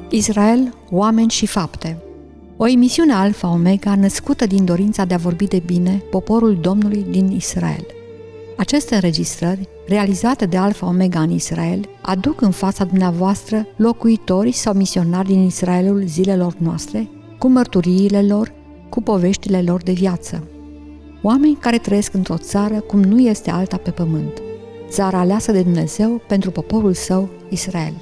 Israel, oameni și fapte. O emisiune Alfa Omega născută din dorința de a vorbi de bine poporul Domnului din Israel. Aceste înregistrări, realizate de Alfa Omega în Israel, aduc în fața dumneavoastră locuitori sau misionari din Israelul zilelor noastre, cu mărturiile lor, cu poveștile lor de viață. Oameni care trăiesc într-o țară cum nu este alta pe pământ, țara aleasă de Dumnezeu pentru poporul său, Israel.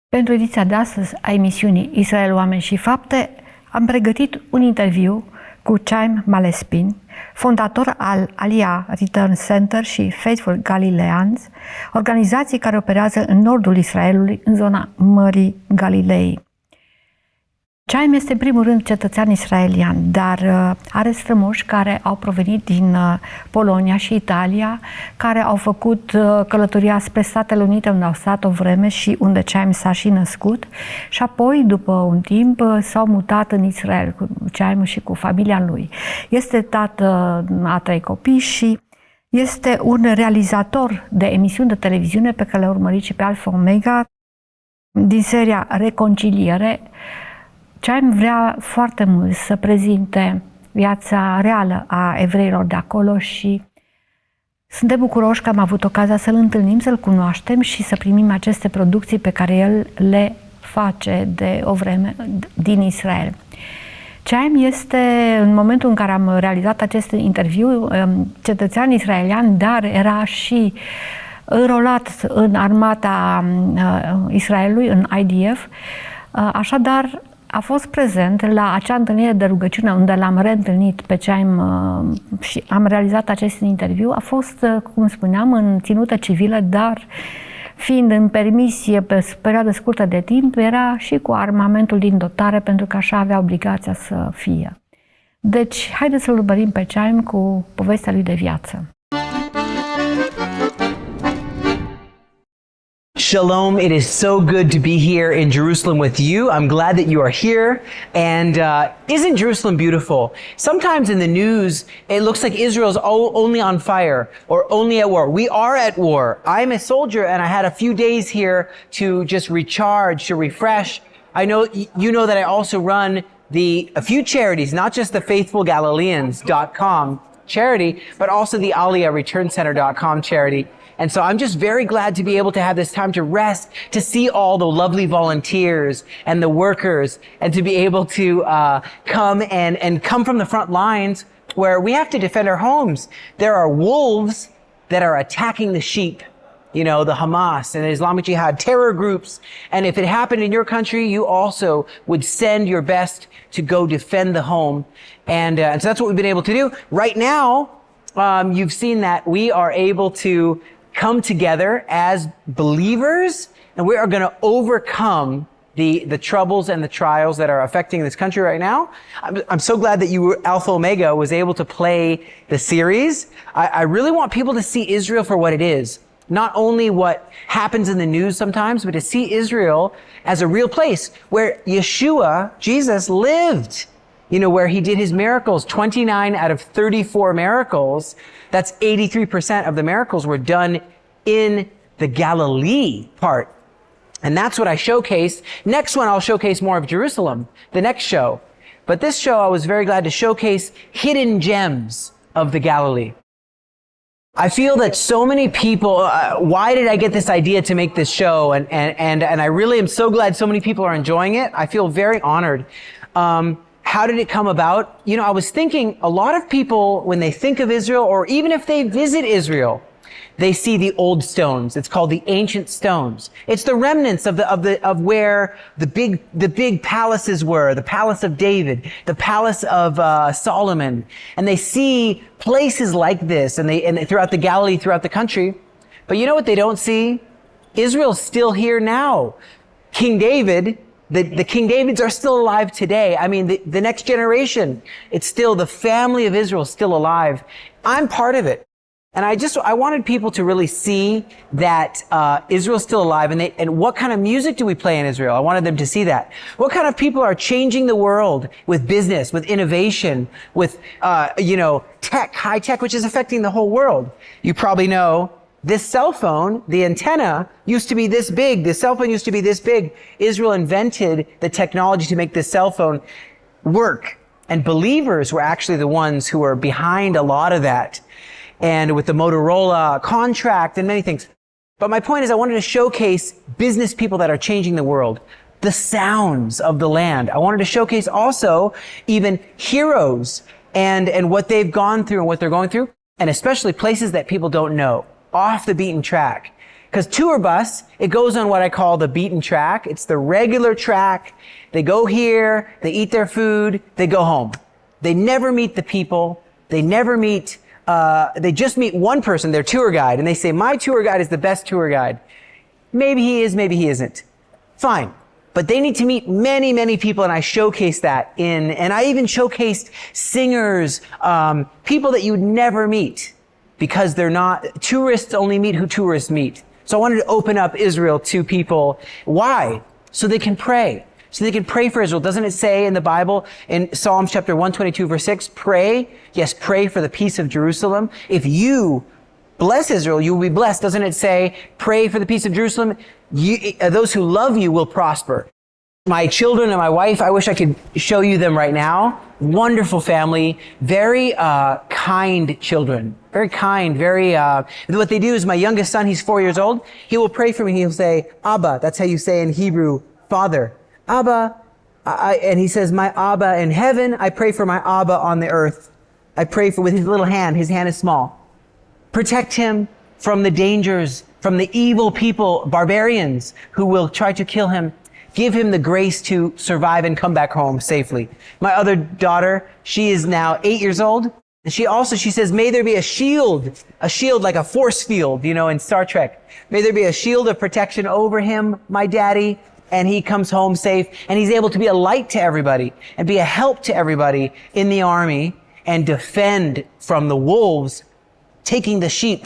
Pentru ediția de astăzi a emisiunii Israel, oameni și fapte, am pregătit un interviu cu Chaim Malespin, fondator al Aliyah Return Center și Faithful Galileans, organizații care operează în nordul Israelului, în zona Mării Galileei. Chaim este în primul rând cetățean israelian, dar are strămoși care au provenit din Polonia și Italia, care au făcut călătoria spre Statele Unite, unde au stat o vreme și unde Chaim s-a și născut, și apoi, după un timp, s-au mutat în Israel cu Chaim și cu familia lui. Este tată a 3 copii și este un realizator de emisiuni de televiziune pe care le-a urmărit și pe Alfa Omega din seria Reconcilierea. Chaim vrea foarte mult să prezinte viața reală a evreilor de acolo și suntem bucuroși că am avut ocazia să-l întâlnim, să-l cunoaștem și să primim aceste producții pe care el le face de o vreme din Israel. Chaim este, în momentul în care am realizat acest interviu, cetățean israelian, dar era și înrolat în armata Israelului, în IDF, așadar a fost prezent la acea întâlnire de rugăciune unde l-am reîntâlnit pe Chaim și am realizat acest interviu. A fost, cum spuneam, în ținută civilă, dar fiind în permisie pe perioadă scurtă de timp, era și cu armamentul din dotare, pentru că așa avea obligația să fie. Deci, haideți să-l urmărim pe Chaim cu povestea lui de viață. Shalom, it is so good to be here in Jerusalem with you. I'm glad that you are here. And isn't Jerusalem beautiful? Sometimes in the news, it looks like Israel's only on fire or only at war. We are at war. I'm a soldier and I had a few days here to just recharge, to refresh. I know, you know that I also run a few charities, not just the faithfulgalileans.com charity, but also the Aliyah returncenter.com charity. And so I'm just very glad to be able to have this time to rest, to see all the lovely volunteers and the workers, and to be able to come from the front lines where we have to defend our homes. There are wolves that are attacking the sheep, you know, the Hamas and the Islamic Jihad terror groups. And if it happened in your country, you also would send your best to go defend the home. And so that's what we've been able to do. Right now, you've seen that we are able to come together as believers, and we are going to overcome the troubles and the trials that are affecting this country right now. I'm so glad that Alfa Omega was able to play the series. I really want people to see Israel for what it is. Not only what happens in the news sometimes, but to see Israel as a real place where Yeshua, Jesus, lived. You know, where he did his miracles, 29 out of 34 miracles, that's 83% of the miracles were done in the Galilee part. And that's what I showcased. Next one, I'll showcase more of Jerusalem, the next show. But this show, I was very glad to showcase hidden gems of the Galilee. I feel that so many people, why did I get this idea to make this show? And I really am so glad so many people are enjoying it. I feel very honored. How did it come about? You know, I was thinking a lot of people, when they think of Israel, or even if they visit Israel, they see the old stones. It's called the ancient stones. It's the remnants of where the big palaces were, the palace of David, the palace of Solomon. And they see places like this and throughout the Galilee, throughout the country. But you know what they don't see? Israel's still here now. King David, the King Davids are still alive today. I mean, the next generation, it's still the family of Israel still alive. I'm part of it. And I wanted people to really see that Israel's still alive, and what kind of music do we play in Israel? I wanted them to see that. What kind of people are changing the world with business, with innovation, with tech, high tech, which is affecting the whole world. You probably know this cell phone, the antenna used to be this big. The cell phone used to be this big. Israel invented the technology to make this cell phone work, and believers were actually the ones who were behind a lot of that. And with the Motorola contract and many things. But my point is, I wanted to showcase business people that are changing the world, the sounds of the land. I wanted to showcase also even heroes and what they've gone through and what they're going through, and especially places that people don't know, off the beaten track. Because tour bus, it goes on what I call the beaten track. It's the regular track. They go here, they eat their food, they go home. They never meet the people. They never meet they just meet one person, their tour guide, and they say, my tour guide is the best tour guide. Maybe he is, maybe he isn't. Fine. But they need to meet many, many people, and I showcase that and I even showcased singers, people that you would never meet, because they're not, tourists only meet who tourists meet. So I wanted to open up Israel to people. Why? So they can pray. So they can pray for Israel. Doesn't it say in the Bible, in Psalms chapter 122, verse 6, pray? Yes, pray for the peace of Jerusalem. If you bless Israel, you will be blessed. Doesn't it say, pray for the peace of Jerusalem? Those who love you will prosper. My children and my wife, I wish I could show you them right now. Wonderful family, very kind children. Very kind, what they do is, my youngest son, he's 4 years old. He will pray for me. He'll say, Abba. That's how you say in Hebrew, Father. Abba, and he says, my Abba in heaven, I pray for my Abba on the earth. I pray for, with his little hand, his hand is small. Protect him from the dangers, from the evil people, barbarians who will try to kill him. Give him the grace to survive and come back home safely. My other daughter, she is now 8 years old. And she says, may there be a shield like a force field, in Star Trek. May there be a shield of protection over him, my daddy, and he comes home safe, and he's able to be a light to everybody and be a help to everybody in the army and defend from the wolves, taking the sheep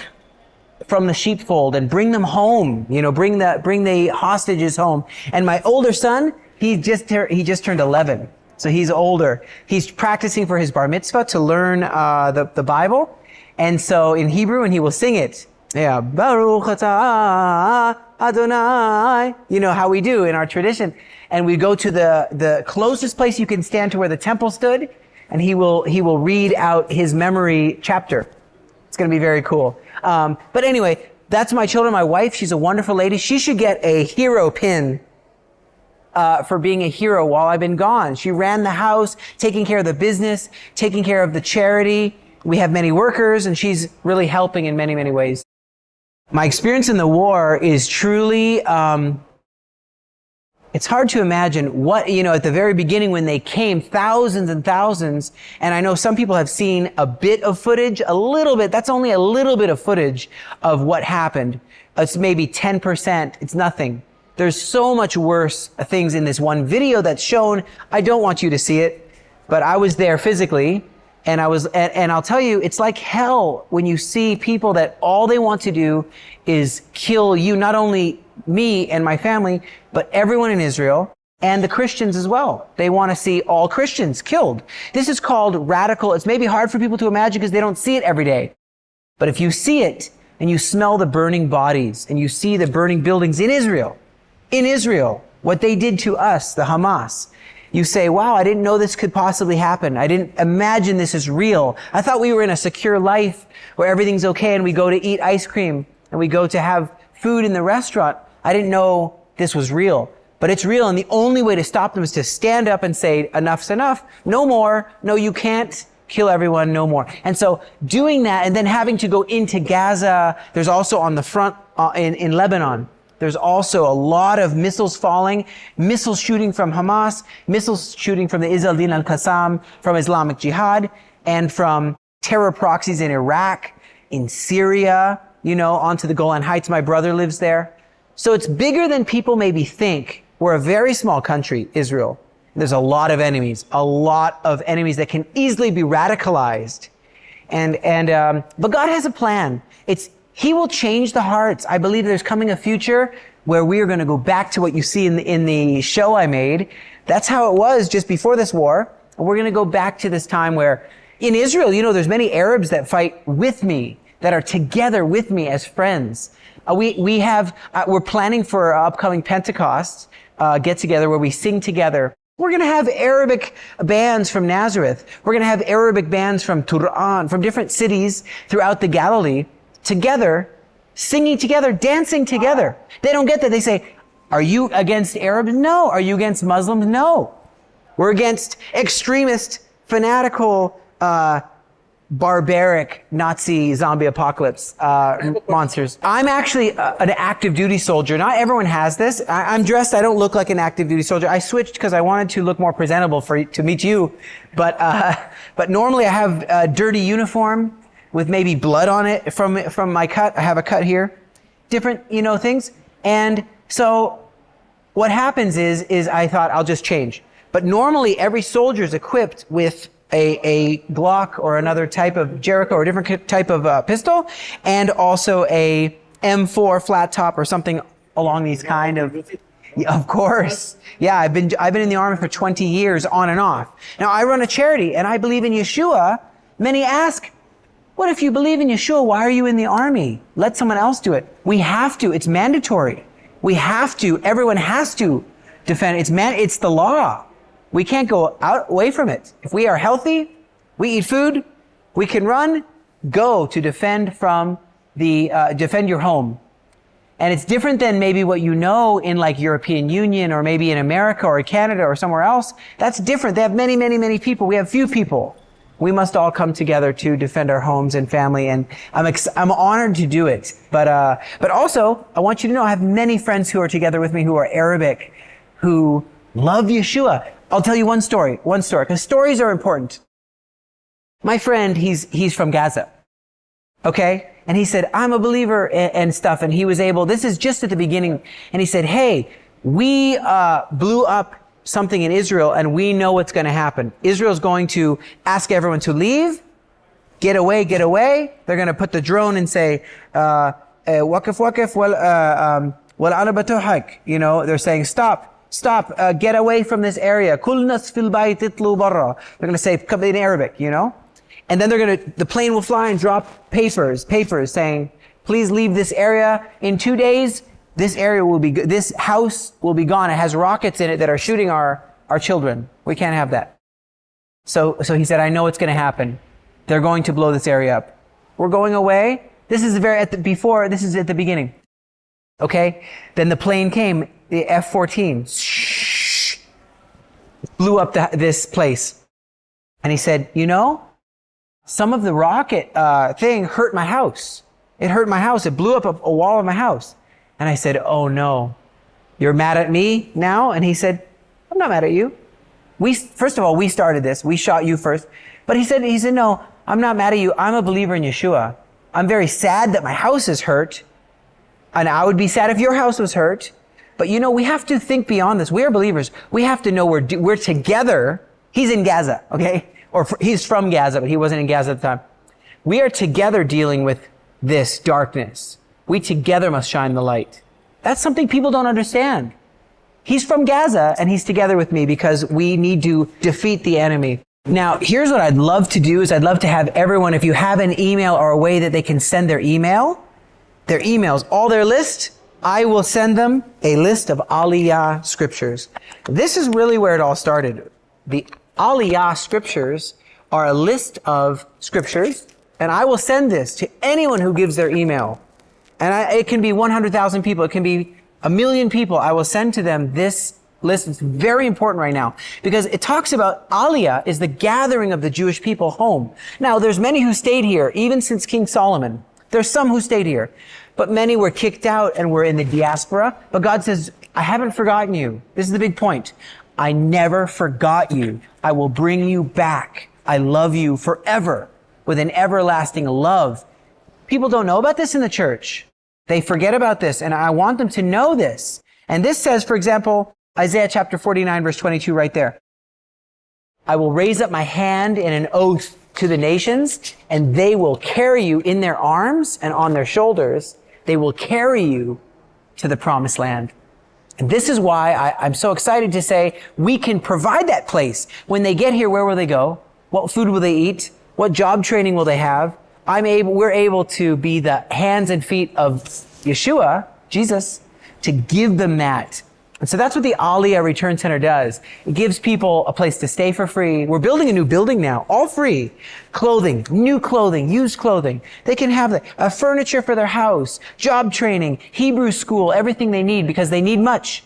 from the sheepfold and bring them home, bring the hostages home. And my older son, he just turned 11. So he's older. He's practicing for his bar mitzvah to learn the Bible. And so in Hebrew, and he will sing it. Yeah, Baruch atah Adonai. You know how we do in our tradition. And we go to the closest place you can stand to where the temple stood, and he will read out his memory chapter. It's going to be very cool. But anyway, that's my children. My wife, she's a wonderful lady. She should get a hero pin for being a hero while I've been gone. She ran the house, taking care of the business, taking care of the charity. We have many workers, and she's really helping in many, many ways. My experience in the war is truly, it's hard to imagine what, at the very beginning when they came, thousands and thousands, and I know some people have seen a bit of footage, a little bit, that's only a little bit of footage of what happened. It's maybe 10%, it's nothing. There's so much worse things in this one video that's shown. I don't want you to see it, but I was there physically. And I'll tell you, it's like hell when you see people that all they want to do is kill you, not only me and my family, but everyone in Israel and the Christians as well. They want to see all Christians killed. This is called radical. It's maybe hard for people to imagine because they don't see it every day. But if you see it and you smell the burning bodies and you see the burning buildings in Israel, what they did to us, the Hamas, you say, wow, I didn't know this could possibly happen. I didn't imagine this is real. I thought we were in a secure life where everything's okay and we go to eat ice cream and we go to have food in the restaurant. I didn't know this was real. But it's real, and the only way to stop them is to stand up and say, enough's enough. No more. No, you can't kill everyone. No more. And so doing that and then having to go into Gaza, there's also on the front in Lebanon, there's also a lot of missiles falling, missiles shooting from Hamas, missiles shooting from the Izz-al-Din al-Qassam, from Islamic Jihad, and from terror proxies in Iraq, in Syria, onto the Golan Heights. My brother lives there. So it's bigger than people maybe think. We're a very small country, Israel. There's a lot of enemies that can easily be radicalized But God has a plan. He will change the hearts. I believe there's coming a future where we are going to go back to what you see in the show I made. That's how it was just before this war. We're going to go back to this time where in Israel, there's many Arabs that fight with me, that are together with me as friends. We're planning for our upcoming Pentecost get together where we sing together. We're going to have Arabic bands from Nazareth. We're going to have Arabic bands from Turan, from different cities throughout the Galilee, together, singing together, dancing together. They don't get that. They say, are you against Arabs? No. Are you against Muslims? No. We're against extremist, fanatical, barbaric Nazi zombie apocalypse monsters. I'm actually an active duty soldier. Not everyone has this. I'm dressed. I don't look like an active duty soldier. I switched because I wanted to look more presentable to meet you. But normally I have a dirty uniform with maybe blood on it from my cut. I have a cut here. Different, things. And so what happens is I thought I'll just change. But normally every soldier is equipped with a Glock or another type of Jericho or a different type of pistol, and also a M4 flat top or something along these kind of. Of course. Yeah, I've been in the army for 20 years on and off. Now I run a charity and I believe in Yeshua. Many ask, what if you believe in Yeshua? Why are you in the army? Let someone else do it. We have to. It's mandatory. We have to. Everyone has to defend. It's the law. We can't go away from it. If we are healthy, we eat food, we can run, go to defend defend your home. And it's different than maybe what you know in like European Union or maybe in America or Canada or somewhere else. That's different. They have many, many, many people. We have few people. We must all come together to defend our homes and family. And I'm honored to do it. But also, I want you to know I have many friends who are together with me who are Arabic, who love Yeshua. I'll tell you one story, because stories are important. My friend, he's from Gaza. Okay? And he said, I'm a believer and stuff. And he was able, this is just at the beginning. And he said, hey, we blew up something in Israel and we know what's going to happen. Israel's going to ask everyone to leave, get away. They're going to put the drone and say, waqif, wal ana batuhak. They're saying, stop, get away from this area. Kul nas fil bayt itlu barra. They're going to say in Arabic, And then the plane will fly and drop papers saying, please leave this area. In 2 days, this house will be gone. It has rockets in it that are shooting our children. We can't have that. So he said, I know it's going to happen. They're going to blow this area up. We're going away. This is at the beginning. Okay? Then the plane came, the F-14, blew up this place. And he said, some of the rocket thing hurt my house. It hurt my house. It blew up a wall of my house. And I said, oh no, you're mad at me now? And he said, I'm not mad at you. First of all, we started this. We shot you first. But he said, no, I'm not mad at you. I'm a believer in Yeshua. I'm very sad that my house is hurt. And I would be sad if your house was hurt. But we have to think beyond this. We are believers. We have to know we're together. He's in Gaza, okay? Or he's from Gaza, but he wasn't in Gaza at the time. We are together dealing with this darkness. We together must shine the light. That's something people don't understand. He's from Gaza and he's together with me because we need to defeat the enemy. Now, here's what I'd love to do is I'd love to have everyone, if you have an email or a way that they can send their emails, all their list, I will send them a list of Aliyah scriptures. This is really where it all started. The Aliyah scriptures are a list of scriptures, and I will send this to anyone who gives their email. And it can be 100,000 people. It can be 1 million people. I will send to them this list. It's very important right now because it talks about Aliyah is the gathering of the Jewish people home. Now, there's many who stayed here, even since King Solomon. There's some who stayed here, but many were kicked out and were in the diaspora. But God says, I haven't forgotten you. This is the big point. I never forgot you. I will bring you back. I love you forever with an everlasting love. People don't know about this in the church. They forget about this, and I want them to know this. And this says, for example, Isaiah chapter 49, verse 22 right there. I will raise up my hand in an oath to the nations, and they will carry you in their arms and on their shoulders. They will carry you to the promised land. And this is why I'm so excited to say we can provide that place. When they get here, where will they go? What food will they eat? What job training will they have? We're able to be the hands and feet of Yeshua, Jesus, to give them that. And so that's what the Aliyah Return Center does. It gives people a place to stay for free. We're building a new building now, all free. Clothing, new clothing, used clothing. They can have furniture for their house, job training, Hebrew school, everything they need because they need much.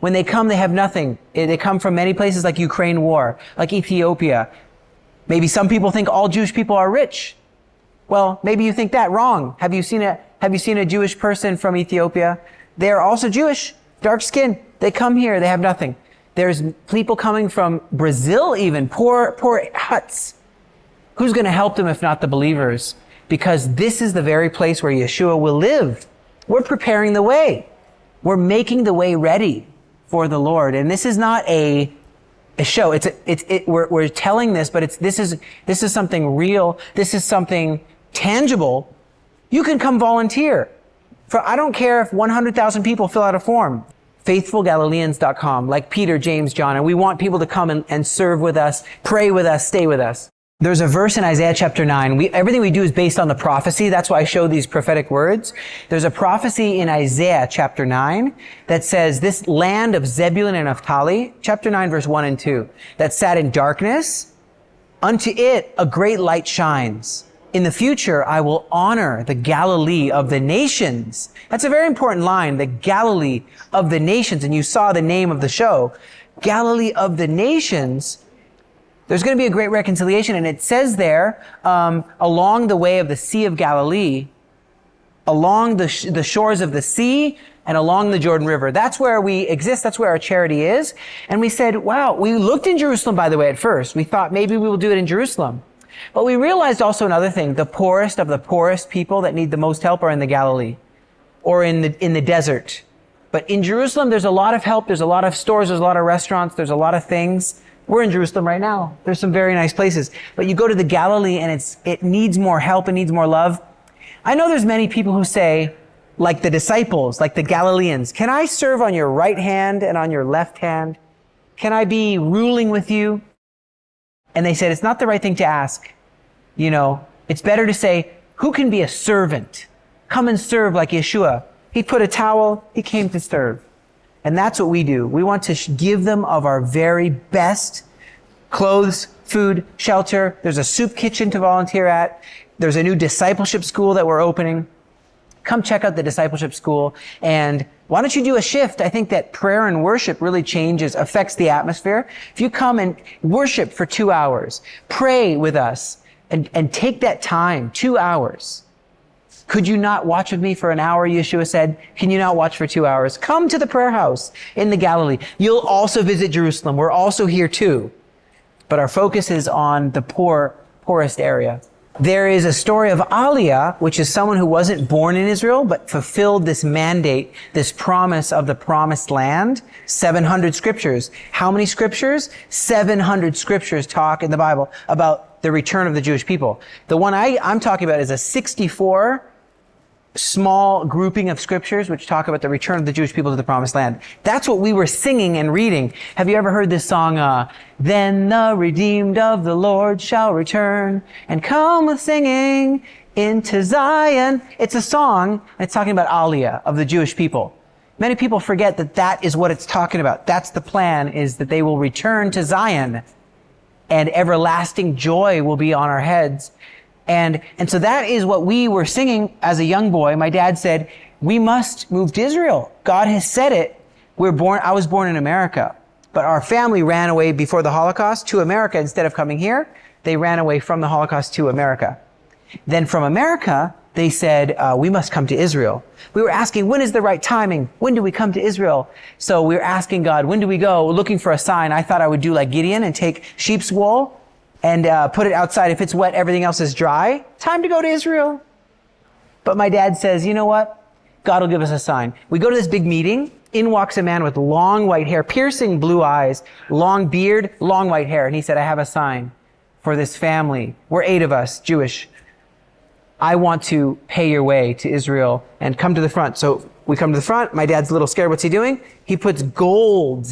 When they come, they have nothing. They come from many places like Ukraine war, like Ethiopia. Maybe some people think all Jewish people are rich. Well, maybe you think that wrong. Have you seen a Jewish person from Ethiopia? They are also Jewish, dark skin. They come here, they have nothing. There's people coming from Brazil even, poor huts. Who's going to help them if not the believers? Because this is the very place where Yeshua will live. We're preparing the way. We're making the way ready for the Lord. And this is not a show. We're telling this, but this is something real. This is something tangible. You can come volunteer. I don't care if 100,000 people fill out a form. FaithfulGalileans.com, like Peter, James, John, and we want people to come and serve with us, pray with us, stay with us. There's a verse in Isaiah chapter 9. Everything we do is based on the prophecy. That's why I show these prophetic words. There's a prophecy in Isaiah chapter 9 that says, this land of Zebulun and Naphtali, chapter 9, verse 1 and 2, that sat in darkness, unto it a great light shines. In the future, I will honor the Galilee of the nations. That's a very important line, the Galilee of the nations. And you saw the name of the show, Galilee of the nations. There's going to be a great reconciliation. And it says there, along the way of the Sea of Galilee, along the shores of the sea, and along the Jordan River. That's where we exist. That's where our charity is. And we said, wow, we looked in Jerusalem, by the way, at first. We thought maybe we will do it in Jerusalem. But we realized also another thing. The poorest of the poorest people that need the most help are in the Galilee or in the desert. But in Jerusalem, there's a lot of help. There's a lot of stores. There's a lot of restaurants. There's a lot of things. We're in Jerusalem right now. There's some very nice places. But you go to the Galilee and it needs more help. It needs more love. I know there's many people who say, like the disciples, like the Galileans, can I serve on your right hand and on your left hand? Can I be ruling with you? And they said, it's not the right thing to ask. You know, it's better to say, who can be a servant? Come and serve like Yeshua. He put a towel, he came to serve. And that's what we do. We want to give them of our very best clothes, food, shelter. There's a soup kitchen to volunteer at. There's a new discipleship school that we're opening. Come check out the discipleship school. And why don't you do a shift? I think that prayer and worship really affects the atmosphere. If you come and worship for 2 hours, pray with us, and take that time, 2 hours. Could you not watch with me for an hour? Yeshua said, can you not watch for 2 hours? Come to the prayer house in the Galilee. You'll also visit Jerusalem. We're also here too. But our focus is on the poorest area. There is a story of Aliyah, which is someone who wasn't born in Israel, but fulfilled this mandate, this promise of the promised land. 700 scriptures. How many scriptures? 700 scriptures talk in the Bible about the return of the Jewish people. The one I'm talking about is a 64 small grouping of scriptures which talk about the return of the Jewish people to the promised land. That's what we were singing and reading. Have you ever heard this song, then the redeemed of the Lord shall return and come with singing into Zion? It's a song, and it's talking about Aliyah, of the Jewish people. Many people forget that that is what it's talking about. That's the plan, is that they will return to Zion and everlasting joy will be on our heads. And so that is what we were singing as a young boy. My dad said, we must move to Israel. God has said it. I was born in America, but our family ran away before the Holocaust to America instead of coming here. They ran away from the Holocaust to America. Then from America, they said, we must come to Israel. We were asking, when is the right timing? When do we come to Israel? So we were asking God, when do we go? Looking for a sign. I thought I would do like Gideon and take sheep's wool and put it outside. If it's wet, everything else is dry. Time to go to Israel. But my dad says, you know what? God will give us a sign. We go to this big meeting. In walks a man with long white hair, piercing blue eyes, long beard, long white hair. And he said, I have a sign for this family. We're 8 of us, Jewish. I want to pay your way to Israel and come to the front. So we come to the front. My dad's a little scared. What's he doing? He puts gold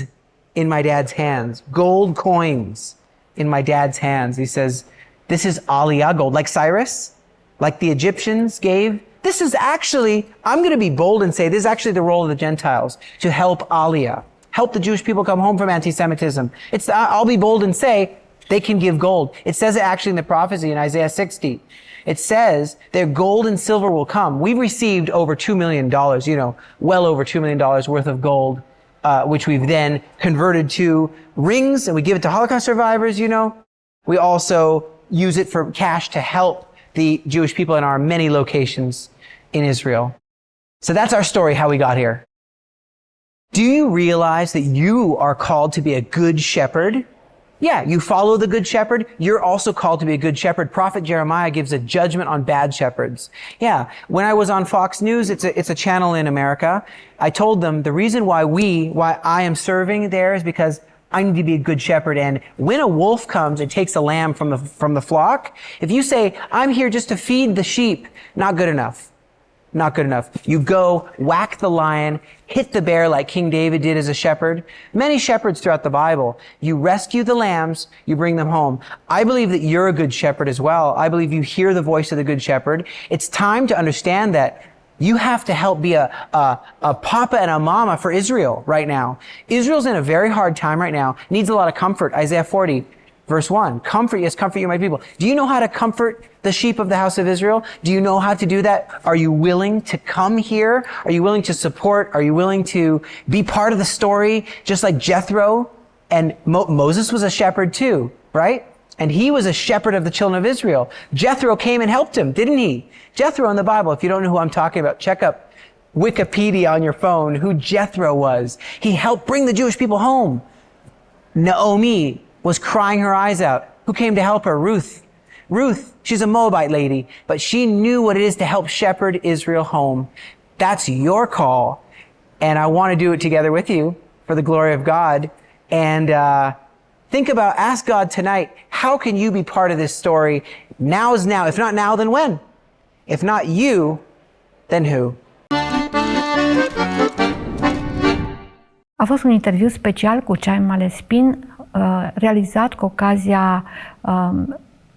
in my dad's hands, gold coins in my dad's hands. He says, this is Aliyah gold, like Cyrus, like the Egyptians gave. This is actually, I'm going to be bold and say, this is actually the role of the Gentiles, to help Aliyah, help the Jewish people come home from anti-Semitism. I'll be bold and say, they can give gold. It says it actually in the prophecy in Isaiah 60. It says their gold and silver will come. We've received over $2 million, well over $2 million worth of gold, which we've then converted to rings, and we give it to Holocaust survivors, We also use it for cash to help the Jewish people in our many locations in Israel. So that's our story, how we got here. Do you realize that you are called to be a good shepherd? Yeah, you follow the good shepherd. You're also called to be a good shepherd. Prophet Jeremiah gives a judgment on bad shepherds. Yeah, when I was on Fox News, it's a channel in America. I told them the reason why I am serving there is because I need to be a good shepherd. And when a wolf comes and takes a lamb from the flock, if you say, I'm here just to feed the sheep, not good enough. Not good enough. You go whack the lion, hit the bear like King David did as a shepherd. Many shepherds throughout the Bible. You rescue the lambs, you bring them home. I believe that you're a good shepherd as well. I believe you hear the voice of the good shepherd. It's time to understand that you have to help be a papa and a mama for Israel right now. Israel's in a very hard time right now. Needs a lot of comfort. Isaiah 40. Verse 1, comfort you, my people. Do you know how to comfort the sheep of the house of Israel? Do you know how to do that? Are you willing to come here? Are you willing to support? Are you willing to be part of the story? Just like Jethro, and Moses was a shepherd too, right? And he was a shepherd of the children of Israel. Jethro came and helped him, didn't he? Jethro in the Bible, if you don't know who I'm talking about, check up Wikipedia on your phone, who Jethro was. He helped bring the Jewish people home. Naomi was crying her eyes out. Who came to help her? Ruth. She's a Moabite lady, but she knew what it is to help shepherd Israel home. That's your call. And I want to do it together with you for the glory of God. And ask God tonight, how can you be part of this story? Now is now. If not now, then when? If not you, then who? A fost un interviu special cu Chaim Malespin, realizat cu ocazia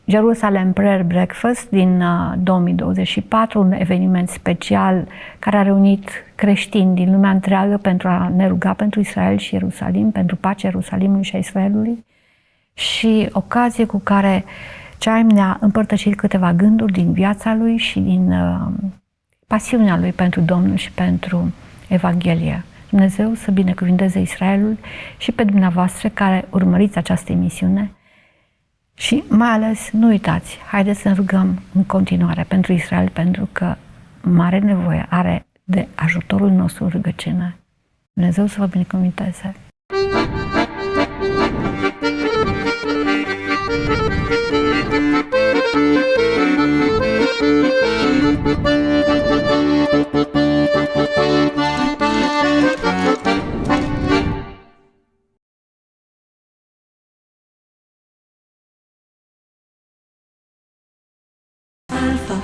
Jerusalem Prayer Breakfast din 2024, un eveniment special care a reunit creștini din lumea întreagă pentru a ne ruga pentru Israel și Ierusalim, pentru pacea Ierusalimului și a Israelului, și ocazie cu care Chaim ne-a împărtășit câteva gânduri din viața lui și din pasiunea lui pentru Domnul și pentru Evanghelie. Dumnezeu să binecuvânteze Israelul și pe dumneavoastră care urmăriți această emisiune. Și mai ales, nu uitați, haideți să ne rugăm în continuare pentru Israel, pentru că mare nevoie are de ajutorul nostru în rugăciune. Dumnezeu să vă binecuvânteze! Alfa,